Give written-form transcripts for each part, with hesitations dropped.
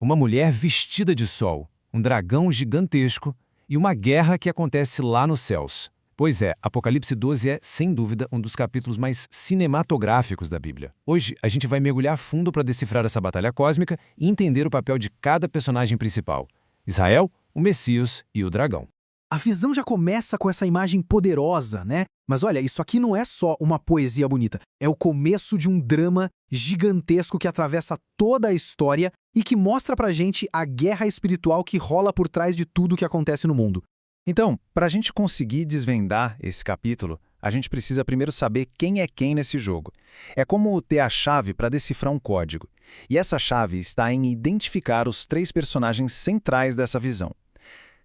Uma mulher vestida de sol, um dragão gigantesco e uma guerra que acontece lá nos céus. Pois é, Apocalipse 12 é, sem dúvida, um dos capítulos mais cinematográficos da Bíblia. Hoje, a gente vai mergulhar a fundo para decifrar essa batalha cósmica e entender o papel de cada personagem principal: Israel, o Messias e o dragão. A visão já começa com essa imagem poderosa, né? Mas olha, isso aqui não é só uma poesia bonita. É o começo de um drama gigantesco que atravessa toda a história e que mostra pra gente a guerra espiritual que rola por trás de tudo que acontece no mundo. Então, para a gente conseguir desvendar esse capítulo, a gente precisa primeiro saber quem é quem nesse jogo. É como ter a chave para decifrar um código. E essa chave está em identificar os 3 personagens centrais dessa visão.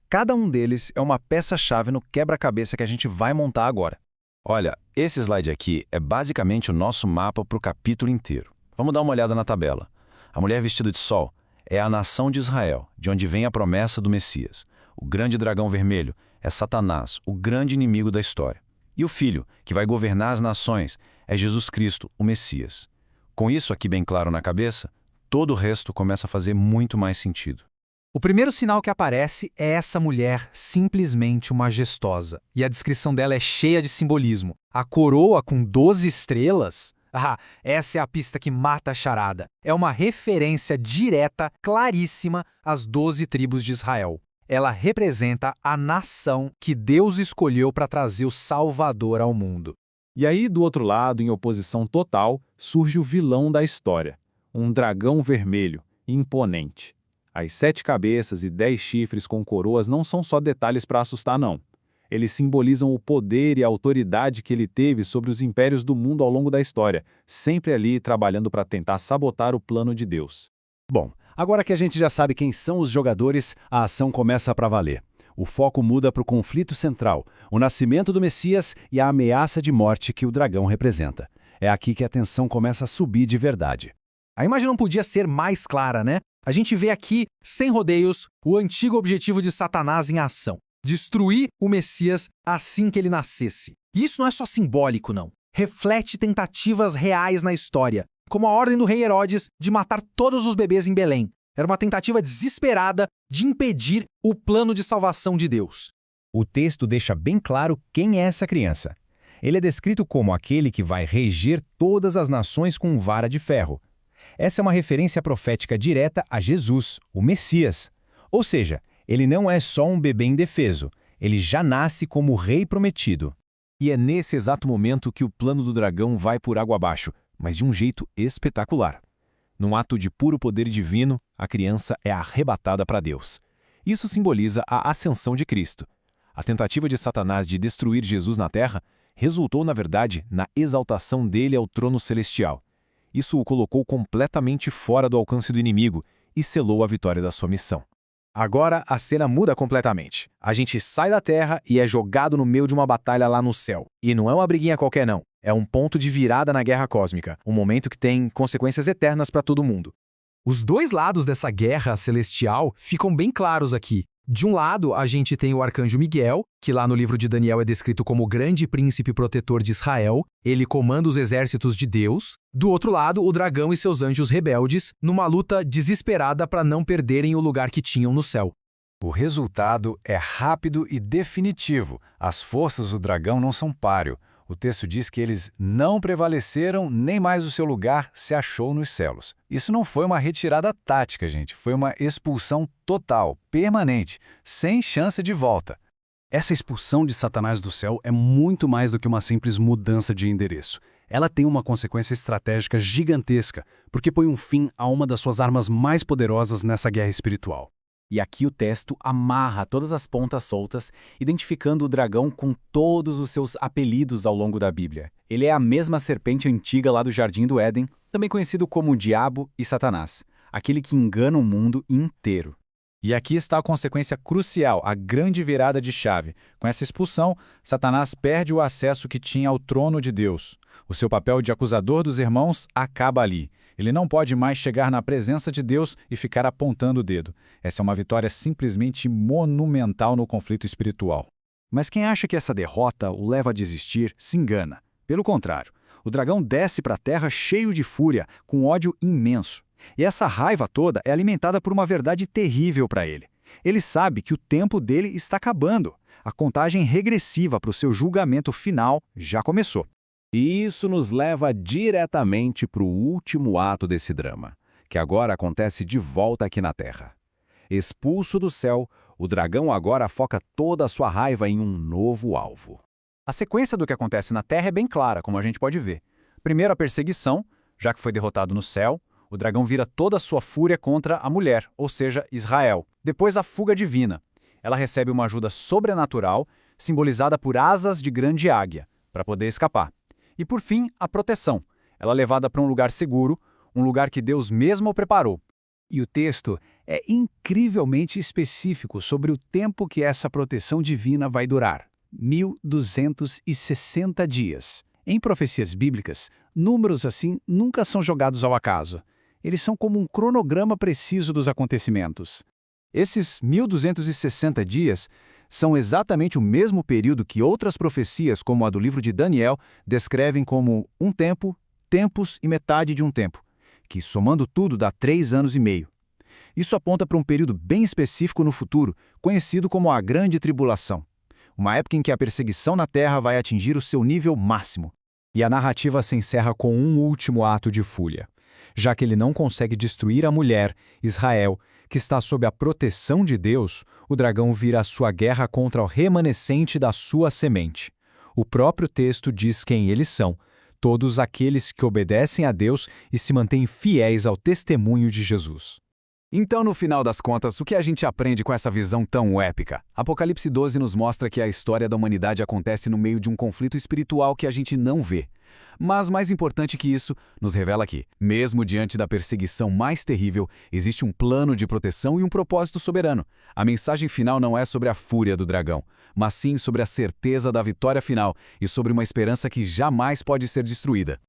Cada um deles é uma peça-chave no quebra-cabeça que a gente vai montar agora. Olha, esse slide aqui é basicamente o nosso mapa para o capítulo inteiro. Vamos dar uma olhada na tabela. A mulher vestida de sol é a nação de Israel, de onde vem a promessa do Messias. O grande dragão vermelho é Satanás, o grande inimigo da história. E o filho, que vai governar as nações, é Jesus Cristo, o Messias. Com isso aqui bem claro na cabeça, todo o resto começa a fazer muito mais sentido. O primeiro sinal que aparece é essa mulher simplesmente majestosa. E a descrição dela é cheia de simbolismo. A coroa com 12 estrelas... essa é a pista que mata a charada. É uma referência direta, claríssima, às 12 tribos de Israel. Ela representa a nação que Deus escolheu para trazer o Salvador ao mundo. E aí, do outro lado, em oposição total, surge o vilão da história. Um dragão vermelho, imponente. As 7 cabeças e 10 chifres com coroas não são só detalhes para assustar, não. Eles simbolizam o poder e a autoridade que ele teve sobre os impérios do mundo ao longo da história, sempre ali trabalhando para tentar sabotar o plano de Deus. Bom, agora que a gente já sabe quem são os jogadores, a ação começa para valer. O foco muda para o conflito central, o nascimento do Messias e a ameaça de morte que o dragão representa. É aqui que a tensão começa a subir de verdade. A imagem não podia ser mais clara, né? A gente vê aqui, sem rodeios, o antigo objetivo de Satanás em ação: destruir o Messias assim que ele nascesse. E isso não é só simbólico, não. Reflete tentativas reais na história, como a ordem do rei Herodes de matar todos os bebês em Belém. Era uma tentativa desesperada de impedir o plano de salvação de Deus. O texto deixa bem claro quem é essa criança. Ele é descrito como aquele que vai reger todas as nações com vara de ferro. Essa é uma referência profética direta a Jesus, o Messias. Ou seja, ele não é só um bebê indefeso, ele já nasce como o rei prometido. E é nesse exato momento que o plano do dragão vai por água abaixo, mas de um jeito espetacular. Num ato de puro poder divino, a criança é arrebatada para Deus. Isso simboliza a ascensão de Cristo. A tentativa de Satanás de destruir Jesus na terra resultou, na verdade, na exaltação dele ao trono celestial. Isso o colocou completamente fora do alcance do inimigo e selou a vitória da sua missão. Agora a cena muda completamente. A gente sai da Terra e é jogado no meio de uma batalha lá no céu. E não é uma briguinha qualquer, não. É um ponto de virada na guerra cósmica, um momento que tem consequências eternas para todo mundo. Os 2 lados dessa guerra celestial ficam bem claros aqui. De um lado, a gente tem o arcanjo Miguel, que lá no livro de Daniel é descrito como o grande príncipe protetor de Israel. Ele comanda os exércitos de Deus. Do outro lado, o dragão e seus anjos rebeldes, numa luta desesperada para não perderem o lugar que tinham no céu. O resultado é rápido e definitivo. As forças do dragão não são páreo. O texto diz que eles não prevaleceram, nem mais o seu lugar se achou nos céus. Isso não foi uma retirada tática, gente. Foi uma expulsão total, permanente, sem chance de volta. Essa expulsão de Satanás do céu é muito mais do que uma simples mudança de endereço. Ela tem uma consequência estratégica gigantesca, porque põe um fim a uma das suas armas mais poderosas nessa guerra espiritual. E aqui o texto amarra todas as pontas soltas, identificando o dragão com todos os seus apelidos ao longo da Bíblia. Ele é a mesma serpente antiga lá do Jardim do Éden, também conhecido como o Diabo e Satanás, aquele que engana o mundo inteiro. E aqui está a consequência crucial, a grande virada de chave. Com essa expulsão, Satanás perde o acesso que tinha ao trono de Deus. O seu papel de acusador dos irmãos acaba ali. Ele não pode mais chegar na presença de Deus e ficar apontando o dedo. Essa é uma vitória simplesmente monumental no conflito espiritual. Mas quem acha que essa derrota o leva a desistir, se engana. Pelo contrário, o dragão desce para a terra cheio de fúria, com ódio imenso. E essa raiva toda é alimentada por uma verdade terrível para ele. Ele sabe que o tempo dele está acabando. A contagem regressiva para o seu julgamento final já começou. E isso nos leva diretamente para o último ato desse drama, que agora acontece de volta aqui na Terra. Expulso do céu, o dragão agora foca toda a sua raiva em um novo alvo. A sequência do que acontece na Terra é bem clara, como a gente pode ver. Primeiro a perseguição, já que foi derrotado no céu, o dragão vira toda a sua fúria contra a mulher, ou seja, Israel. Depois a fuga divina. Ela recebe uma ajuda sobrenatural, simbolizada por asas de grande águia, para poder escapar. E por fim, a proteção. Ela é levada para um lugar seguro, um lugar que Deus mesmo o preparou. E o texto é incrivelmente específico sobre o tempo que essa proteção divina vai durar. 1260 dias. Em profecias bíblicas, números assim nunca são jogados ao acaso. Eles são como um cronograma preciso dos acontecimentos. Esses 1260 dias são exatamente o mesmo período que outras profecias, como a do livro de Daniel, descrevem como um tempo, tempos e metade de um tempo, que somando tudo dá 3 anos e meio. Isso aponta para um período bem específico no futuro, conhecido como a Grande Tribulação, uma época em que a perseguição na Terra vai atingir o seu nível máximo. E a narrativa se encerra com um último ato de fúria. Já que ele não consegue destruir a mulher, Israel, que está sob a proteção de Deus, o dragão vira a sua guerra contra o remanescente da sua semente. O próprio texto diz quem eles são, todos aqueles que obedecem a Deus e se mantêm fiéis ao testemunho de Jesus. Então, no final das contas, o que a gente aprende com essa visão tão épica? Apocalipse 12 nos mostra que a história da humanidade acontece no meio de um conflito espiritual que a gente não vê. Mas, mais importante que isso, nos revela que, mesmo diante da perseguição mais terrível, existe um plano de proteção e um propósito soberano. A mensagem final não é sobre a fúria do dragão, mas sim sobre a certeza da vitória final e sobre uma esperança que jamais pode ser destruída.